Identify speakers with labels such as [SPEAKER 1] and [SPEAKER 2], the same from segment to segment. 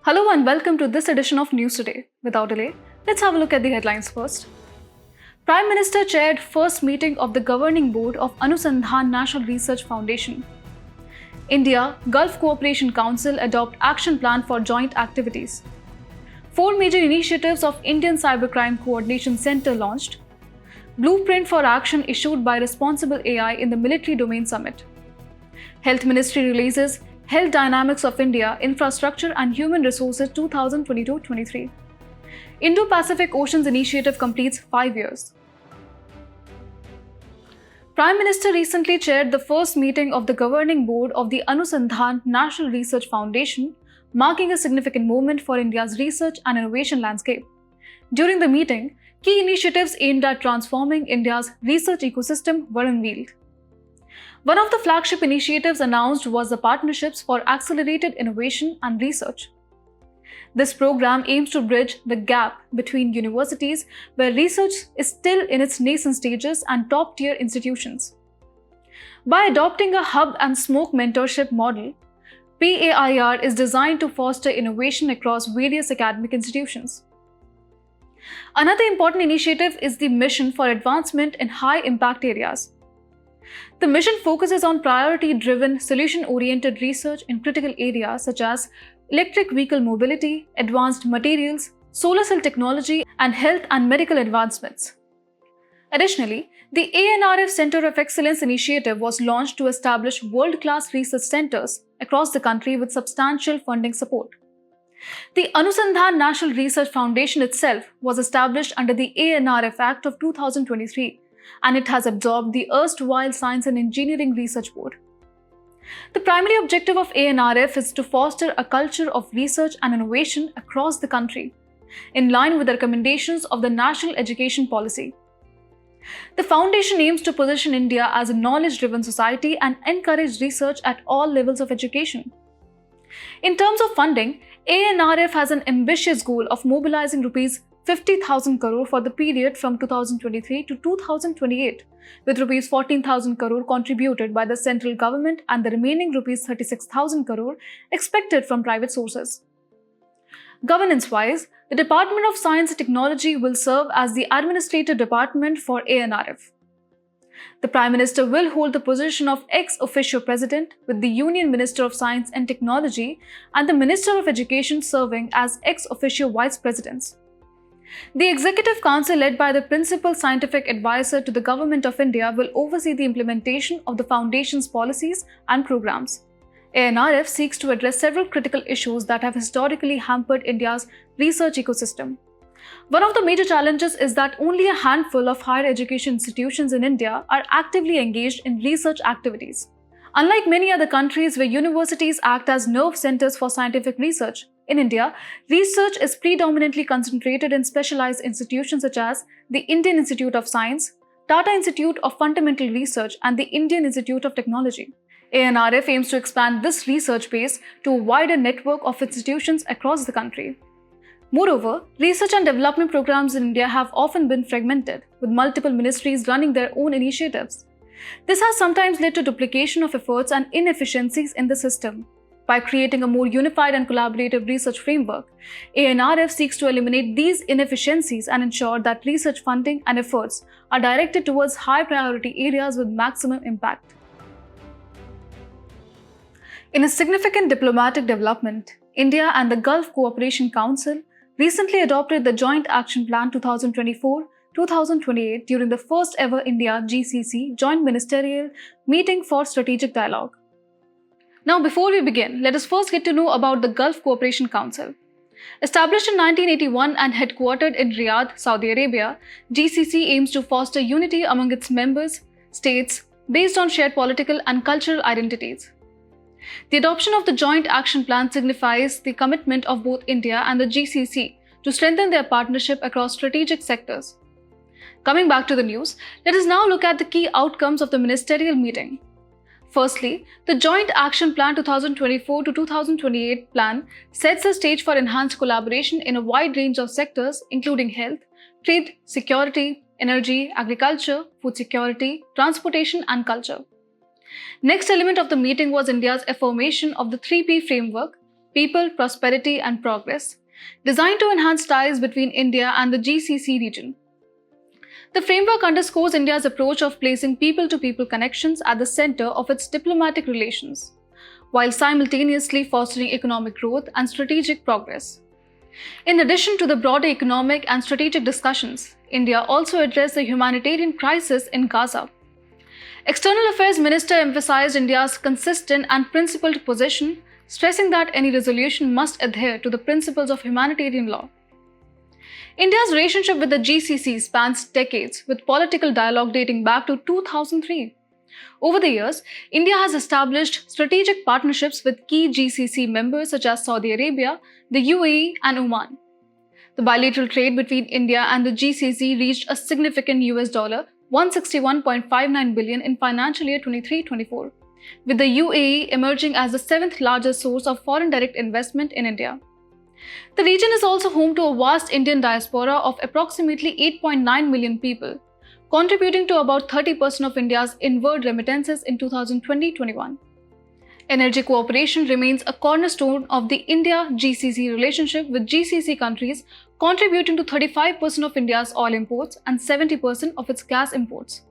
[SPEAKER 1] Hello and welcome to this edition of News Today. Without delay, let's have a look at the headlines first. Prime Minister chaired first meeting of the governing board of Anusandhan National Research Foundation. India Gulf Cooperation Council adopt action plan for joint activities. 4 major initiatives of Indian Cybercrime Coordination Center launched. Blueprint for action issued by Responsible AI in the Military Domain Summit. Health Ministry releases Health Dynamics of India Infrastructure and Human Resources 2022-23. Indo-Pacific Oceans Initiative completes 5 years. Prime Minister recently chaired the first meeting of the governing board of the Anusandhan National Research Foundation, marking a significant moment for India's research and innovation landscape. During the meeting, key initiatives aimed at transforming India's research ecosystem were unveiled. One of the flagship initiatives announced was the Partnerships for Accelerated Innovation and Research. This program aims to bridge the gap between universities where research is still in its nascent stages and top-tier institutions. By adopting a hub and spoke mentorship model, PAIR is designed to foster innovation across various academic institutions. Another important initiative is the Mission for Advancement in High Impact Areas. The mission focuses on priority-driven, solution-oriented research in critical areas such as electric vehicle mobility, advanced materials, solar cell technology, and health and medical advancements. Additionally, the ANRF Center of Excellence initiative was launched to establish world-class research centers across the country with substantial funding support. The Anusandhan National Research Foundation itself was established under the ANRF Act of 2023, and it has absorbed the erstwhile Science and Engineering Research Board. The primary objective of ANRF is to foster a culture of research and innovation across the country, in line with the recommendations of the National Education Policy. The foundation aims to position India as a knowledge-driven society and encourage research at all levels of education. In terms of funding, ANRF has an ambitious goal of mobilizing Rs 50,000 crore for the period from 2023 to 2028, with Rs 14,000 crore contributed by the central government and the remaining Rs 36,000 crore expected from private sources. Governance-wise, the Department of Science and Technology will serve as the administrative department for ANRF. The Prime Minister will hold the position of ex officio President, with the Union Minister of Science and Technology and the Minister of Education serving as ex officio Vice Presidents. The Executive Council, led by the Principal Scientific Advisor to the Government of India, will oversee the implementation of the Foundation's policies and programs. ANRF seeks to address several critical issues that have historically hampered India's research ecosystem. One of the major challenges is that only a handful of higher education institutions in India are actively engaged in research activities. Unlike many other countries where universities act as nerve centers for scientific research, in India, research is predominantly concentrated in specialized institutions such as the Indian Institute of Science, Tata Institute of Fundamental Research, and the Indian Institute of Technology. ANRF aims to expand this research base to a wider network of institutions across the country. Moreover, research and development programs in India have often been fragmented, with multiple ministries running their own initiatives. This has sometimes led to duplication of efforts and inefficiencies in the system. By creating a more unified and collaborative research framework, ANRF seeks to eliminate these inefficiencies and ensure that research funding and efforts are directed towards high-priority areas with maximum impact. In a significant diplomatic development, India and the Gulf Cooperation Council recently adopted the Joint Action Plan 2024-2028 during the first ever India-GCC Joint Ministerial Meeting for Strategic Dialogue. Now, before we begin, let us first get to know about the Gulf Cooperation Council. Established in 1981 and headquartered in Riyadh, Saudi Arabia, GCC aims to foster unity among its members states based on shared political and cultural identities. The adoption of the Joint Action Plan signifies the commitment of both India and the GCC to strengthen their partnership across strategic sectors. Coming back to the news, let us now look at the key outcomes of the ministerial meeting. Firstly, the Joint Action Plan 2024-2028 plan sets the stage for enhanced collaboration in a wide range of sectors including health, trade, security, energy, agriculture, food security, transportation and culture. Next element of the meeting was India's affirmation of the 3P framework: People, Prosperity and Progress, designed to enhance ties between India and the GCC region. The framework underscores India's approach of placing people-to-people connections at the center of its diplomatic relations, while simultaneously fostering economic growth and strategic progress. In addition to the broader economic and strategic discussions, India also addressed the humanitarian crisis in Gaza. External Affairs Minister emphasized India's consistent and principled position, stressing that any resolution must adhere to the principles of humanitarian law. India's relationship with the GCC spans decades, with political dialogue dating back to 2003. Over the years, India has established strategic partnerships with key GCC members such as Saudi Arabia, the UAE, and Oman. The bilateral trade between India and the GCC reached a significant $161.59 billion in financial year 23-24, with the UAE emerging as the seventh largest source of foreign direct investment in India. The region is also home to a vast Indian diaspora of approximately 8.9 million people, contributing to about 30% of India's inward remittances in 2020-21. Energy cooperation remains a cornerstone of the India-GCC relationship, with GCC countries contributing to 35% of India's oil imports and 70% of its gas imports.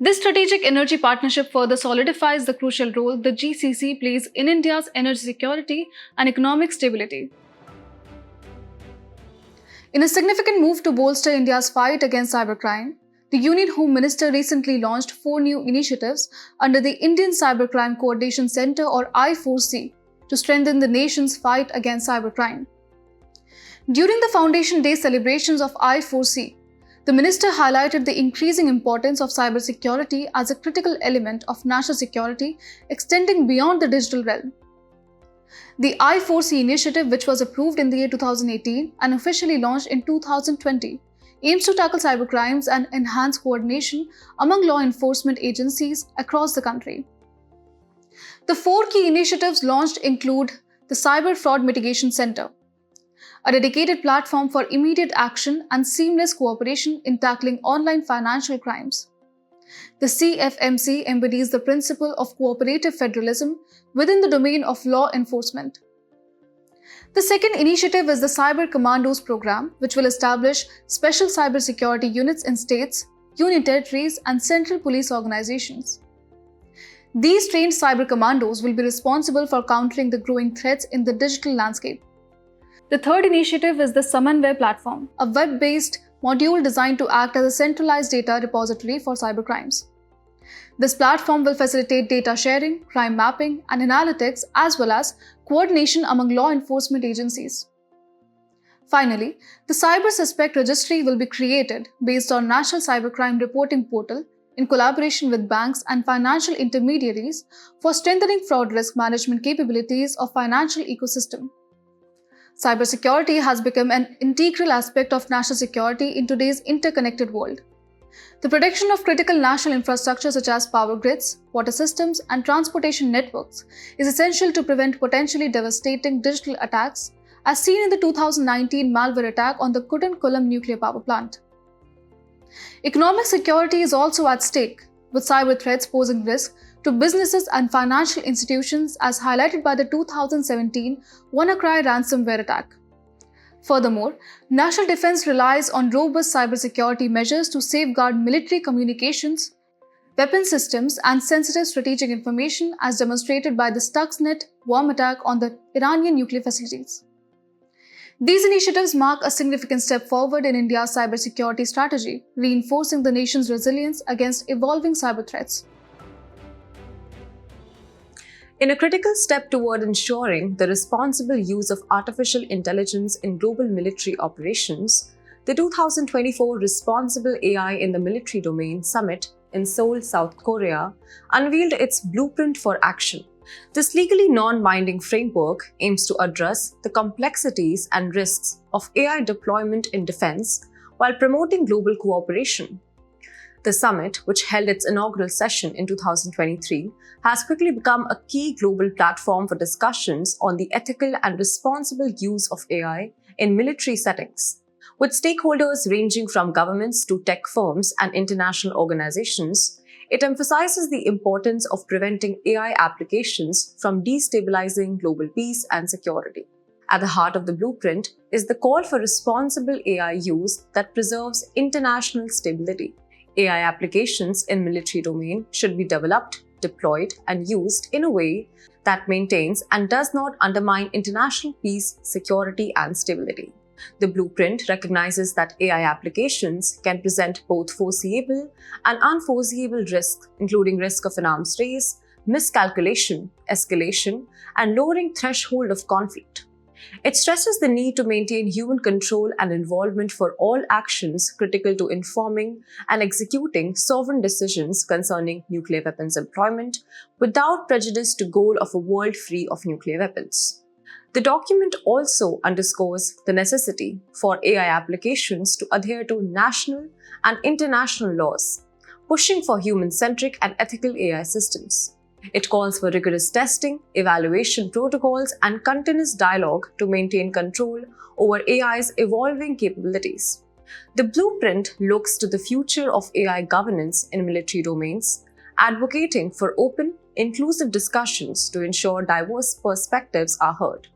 [SPEAKER 1] This strategic energy partnership further solidifies the crucial role the GCC plays in India's energy security and economic stability. In a significant move to bolster India's fight against cybercrime, the Union Home Minister recently launched 4 new initiatives under the Indian Cybercrime Coordination Centre or I4C to strengthen the nation's fight against cybercrime. During the Foundation Day celebrations of I4C, the Minister highlighted the increasing importance of cybersecurity as a critical element of national security extending beyond the digital realm. The I4C initiative, which was approved in the year 2018 and officially launched in 2020, aims to tackle cybercrimes and enhance coordination among law enforcement agencies across the country. The 4 key initiatives launched include the Cyber Fraud Mitigation Center, a dedicated platform for immediate action and seamless cooperation in tackling online financial crimes. The CFMC embodies the principle of cooperative federalism within the domain of law enforcement. The second initiative is the Cyber Commandos program, which will establish special cybersecurity units in states, union territories, and central police organizations. These trained cyber commandos will be responsible for countering the growing threats in the digital landscape. The third initiative is the Samanvay platform, a web-based module designed to act as a centralized data repository for cybercrimes. This platform will facilitate data sharing, crime mapping, and analytics, as well as coordination among law enforcement agencies. Finally, the Cyber Suspect Registry will be created based on National Cybercrime Reporting Portal in collaboration with banks and financial intermediaries for strengthening fraud risk management capabilities of financial ecosystem. Cybersecurity has become an integral aspect of national security in today's interconnected world. The protection of critical national infrastructure such as power grids, water systems, and transportation networks is essential to prevent potentially devastating digital attacks, as seen in the 2019 malware attack on the Kudankulam nuclear power plant. Economic security is also at stake, with cyber threats posing risk to businesses and financial institutions, as highlighted by the 2017 WannaCry ransomware attack. Furthermore, national defense relies on robust cybersecurity measures to safeguard military communications, weapon systems, and sensitive strategic information, as demonstrated by the Stuxnet worm attack on the Iranian nuclear facilities. These initiatives mark a significant step forward in India's cybersecurity strategy, reinforcing the nation's resilience against evolving cyber threats.
[SPEAKER 2] In a critical step toward ensuring the responsible use of artificial intelligence in global military operations, the 2024 Responsible AI in the Military Domain Summit in Seoul, South Korea, unveiled its blueprint for action. This legally non-binding framework aims to address the complexities and risks of AI deployment in defense while promoting global cooperation. The summit, which held its inaugural session in 2023, has quickly become a key global platform for discussions on the ethical and responsible use of AI in military settings, with stakeholders ranging from governments to tech firms and international organizations It emphasizes the importance of preventing AI applications from destabilizing global peace and security. At the heart of the blueprint is the call for responsible AI use that preserves international stability. AI applications in military domain should be developed, deployed, and used in a way that maintains and does not undermine international peace, security, and stability. The blueprint recognizes that AI applications can present both foreseeable and unforeseeable risks, including risk of an arms race, miscalculation, escalation, and lowering threshold of conflict. It stresses the need to maintain human control and involvement for all actions critical to informing and executing sovereign decisions concerning nuclear weapons employment without prejudice to goal of a world free of nuclear weapons. The document also underscores the necessity for AI applications to adhere to national and international laws, pushing for human-centric and ethical AI systems. It calls for rigorous testing, evaluation protocols, and continuous dialogue to maintain control over AI's evolving capabilities. The blueprint looks to the future of AI governance in military domains, advocating for open, inclusive discussions to ensure diverse perspectives are heard.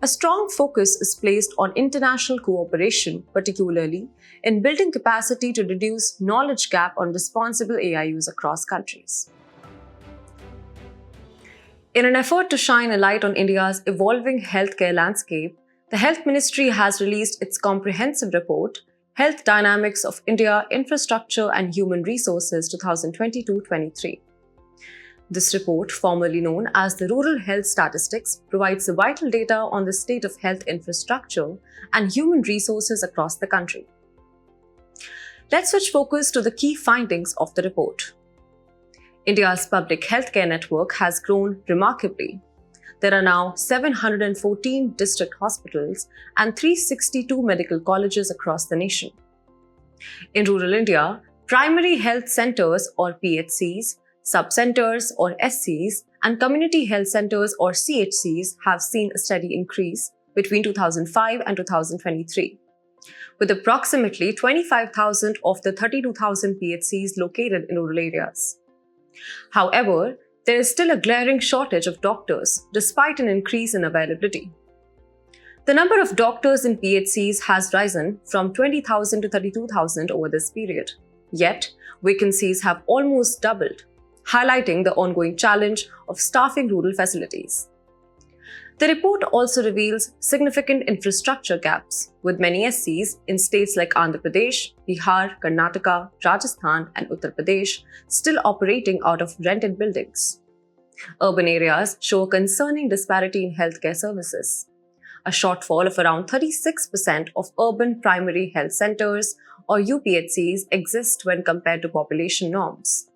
[SPEAKER 2] A strong focus is placed on international cooperation, particularly in building capacity to reduce knowledge gap on responsible AI use across countries. In an effort to shine a light on India's evolving healthcare landscape, the Health Ministry has released its comprehensive report, Health Dynamics of India Infrastructure and Human Resources 2022-23. This report, formerly known as the Rural Health Statistics, provides the vital data on the state of health infrastructure and human resources across the country. Let's switch focus to the key findings of the report. India's public healthcare network has grown remarkably. There are now 714 district hospitals and 362 medical colleges across the nation. In rural India, primary health centers or PHCs, sub-centers or SCs, and community health centers or CHCs have seen a steady increase between 2005 and 2023, with approximately 25,000 of the 32,000 PHCs located in rural areas. However, there is still a glaring shortage of doctors despite an increase in availability. The number of doctors in PHCs has risen from 20,000 to 32,000 over this period. Yet, vacancies have almost doubled, highlighting the ongoing challenge of staffing rural facilities. The report also reveals significant infrastructure gaps, with many SCs in states like Andhra Pradesh, Bihar, Karnataka, Rajasthan, and Uttar Pradesh still operating out of rented buildings. Urban areas show a concerning disparity in healthcare services. A shortfall of around 36% of urban primary health centers or UPHCs exist when compared to population norms.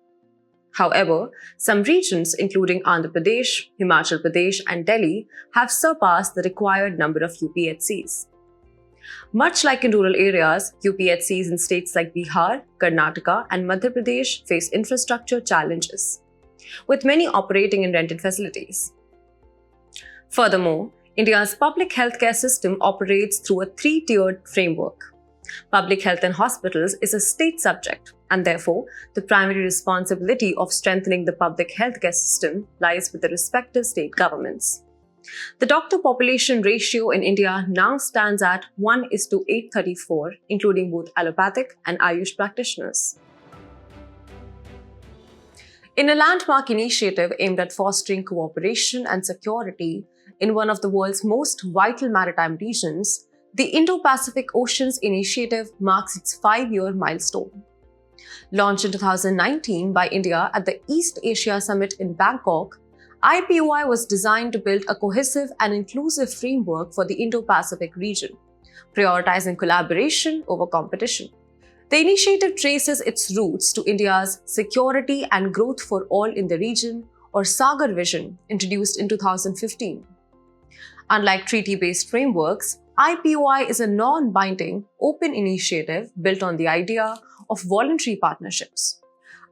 [SPEAKER 2] However, some regions including Andhra Pradesh, Himachal Pradesh, and Delhi have surpassed the required number of UPHCs. Much like in rural areas, UPHCs in states like Bihar, Karnataka, and Madhya Pradesh face infrastructure challenges, with many operating in rented facilities. Furthermore, India's public healthcare system operates through a three-tiered framework. Public health and hospitals is a state subject, and therefore, the primary responsibility of strengthening the public healthcare system lies with the respective state governments. The doctor population ratio in India now stands at 1:834, including both allopathic and Ayush practitioners. In a landmark initiative aimed at fostering cooperation and security in one of the world's most vital maritime regions, the Indo-Pacific Oceans Initiative marks its 5-year milestone. Launched in 2019 by India at the East Asia Summit in Bangkok, IPOI was designed to build a cohesive and inclusive framework for the Indo-Pacific region, prioritizing collaboration over competition. The initiative traces its roots to India's Security and Growth for All in the Region, or SAGAR vision, introduced in 2015. Unlike treaty-based frameworks, IPOI is a non-binding, open initiative built on the idea of voluntary partnerships.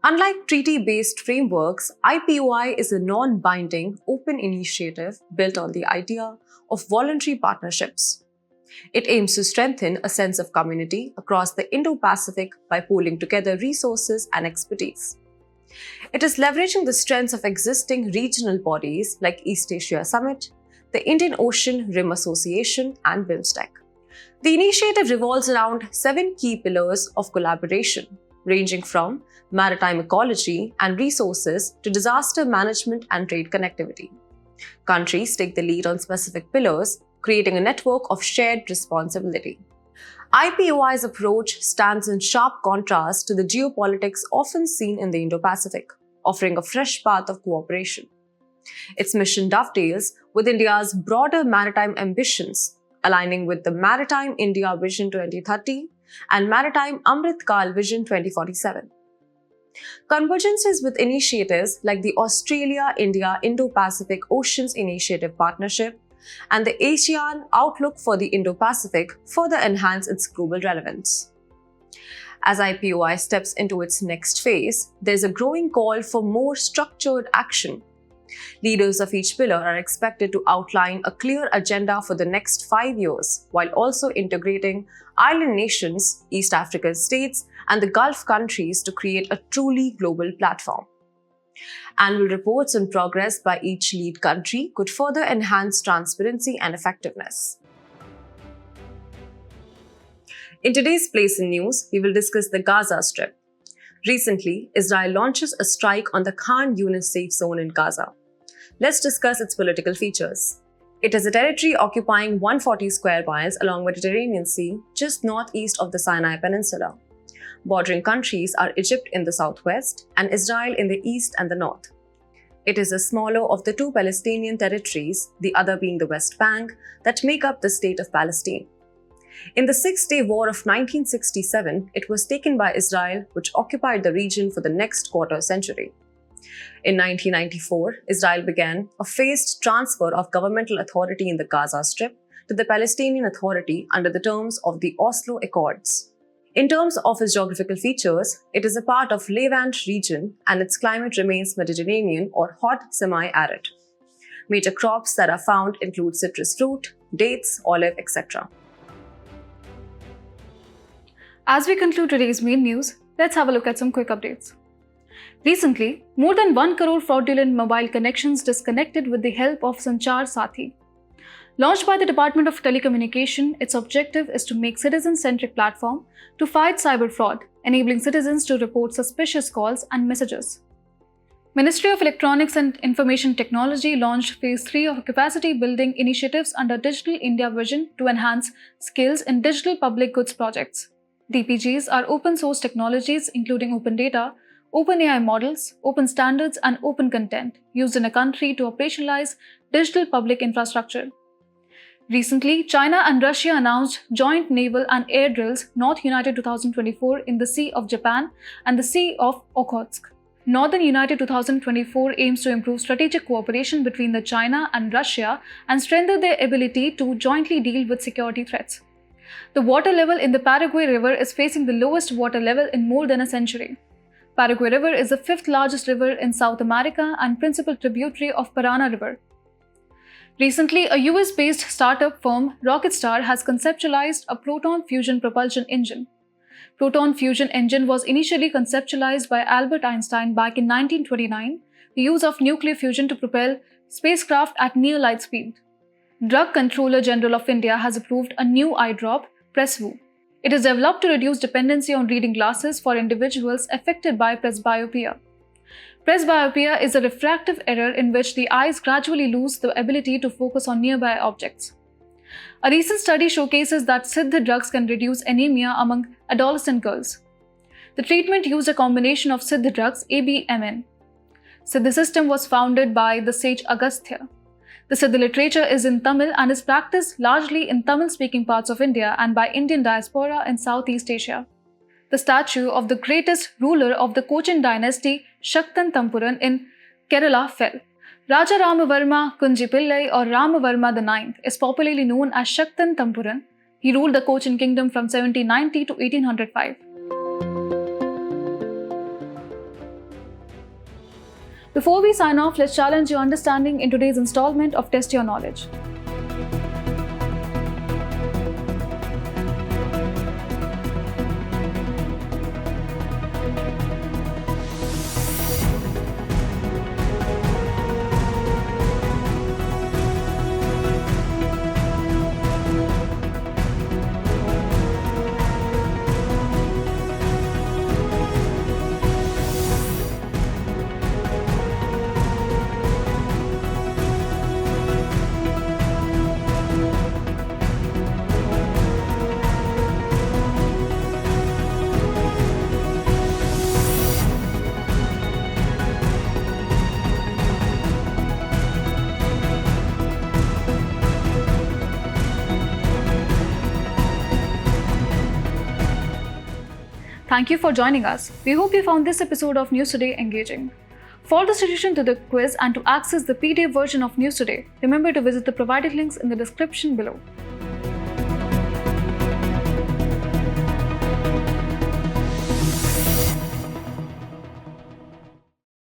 [SPEAKER 2] Unlike treaty-based frameworks, IPOI is a non-binding, open initiative built on the idea of voluntary partnerships. It aims to strengthen a sense of community across the Indo-Pacific by pooling together resources and expertise. It is leveraging the strengths of existing regional bodies like East Asia Summit, the Indian Ocean Rim Association, and BIMSTEC. The initiative revolves around 7 key pillars of collaboration, ranging from maritime ecology and resources to disaster management and trade connectivity. Countries take the lead on specific pillars, creating a network of shared responsibility. IPOI's approach stands in sharp contrast to the geopolitics often seen in the Indo-Pacific, offering a fresh path of cooperation. Its mission dovetails with India's broader maritime ambitions, aligning with the Maritime India Vision 2030 and Maritime Amrit Kal Vision 2047. Convergences with initiatives like the Australia-India Indo-Pacific Oceans Initiative Partnership and the ASEAN Outlook for the Indo-Pacific further enhance its global relevance. As IPOI steps into its next phase, there's a growing call for more structured action. Leaders of each pillar are expected to outline a clear agenda for the next 5 years, while also integrating island nations, East African states, and the Gulf countries to create a truly global platform. Annual reports on progress by each lead country could further enhance transparency and effectiveness. In today's Place in News, we will discuss the Gaza Strip. Recently, Israel launches a strike on the Khan Yunis safe zone in Gaza. Let's discuss its political features. It is a territory occupying 140 square miles along the Mediterranean Sea, just northeast of the Sinai Peninsula. Bordering countries are Egypt in the southwest and Israel in the east and the north. It is the smaller of the 2 Palestinian territories, the other being the West Bank, that make up the state of Palestine. In the Six-Day War of 1967, it was taken by Israel, which occupied the region for the next quarter century. In 1994, Israel began a phased transfer of governmental authority in the Gaza Strip to the Palestinian Authority under the terms of the Oslo Accords. In terms of its geographical features, it is a part of Levant region and its climate remains Mediterranean or hot semi-arid. Major crops that are found include citrus fruit, dates, olive, etc.
[SPEAKER 1] As we conclude today's main news, let's have a look at some quick updates. Recently, more than 1 crore fraudulent mobile connections disconnected with the help of Sanchar Sathi. Launched by the Department of Telecommunication, its objective is to make citizen-centric platform to fight cyber fraud, enabling citizens to report suspicious calls and messages. Ministry of Electronics and Information Technology launched Phase 3 of capacity building initiatives under Digital India Vision to enhance skills in digital public goods projects. DPGs are open source technologies including open data, open AI models, open standards, and open content used in a country to operationalize digital public infrastructure. Recently, China and Russia announced joint naval and air drills North United 2024 in the Sea of Japan and the Sea of Okhotsk. Northern United 2024 aims to improve strategic cooperation between the China and Russia and strengthen their ability to jointly deal with security threats. The water level in the Paraguay River is facing the lowest water level in more than a century. Paraguay River is the 5th largest river in South America and principal tributary of Parana River. Recently, a US-based startup firm, Rocketstar, has conceptualized a proton fusion propulsion engine. Proton fusion engine was initially conceptualized by Albert Einstein back in 1929, the use of nuclear fusion to propel spacecraft at near light speed. Drug Controller General of India has approved a new eye drop, Presvu. It is developed to reduce dependency on reading glasses for individuals affected by presbyopia. Presbyopia is a refractive error in which the eyes gradually lose the ability to focus on nearby objects. A recent study showcases that Siddha drugs can reduce anemia among adolescent girls. The treatment used a combination of Siddha drugs, ABMN. Siddha system was founded by the sage Agastya. The Siddha literature is in Tamil and is practiced largely in Tamil-speaking parts of India and by Indian diaspora in Southeast Asia. The statue of the greatest ruler of the Cochin dynasty, Shaktan Tampuran in Kerala, fell. Raja Ramavarma Kunjipillai or Ramavarma IX is popularly known as Shaktan Tampuran. He ruled the Cochin kingdom from 1790 to 1805. Before we sign off, let's challenge your understanding in today's installment of Test Your Knowledge. Thank you for joining us. We hope you found this episode of News Today engaging. For the solution to the quiz and to access the PDF version of News Today, remember to visit the provided links in the description below.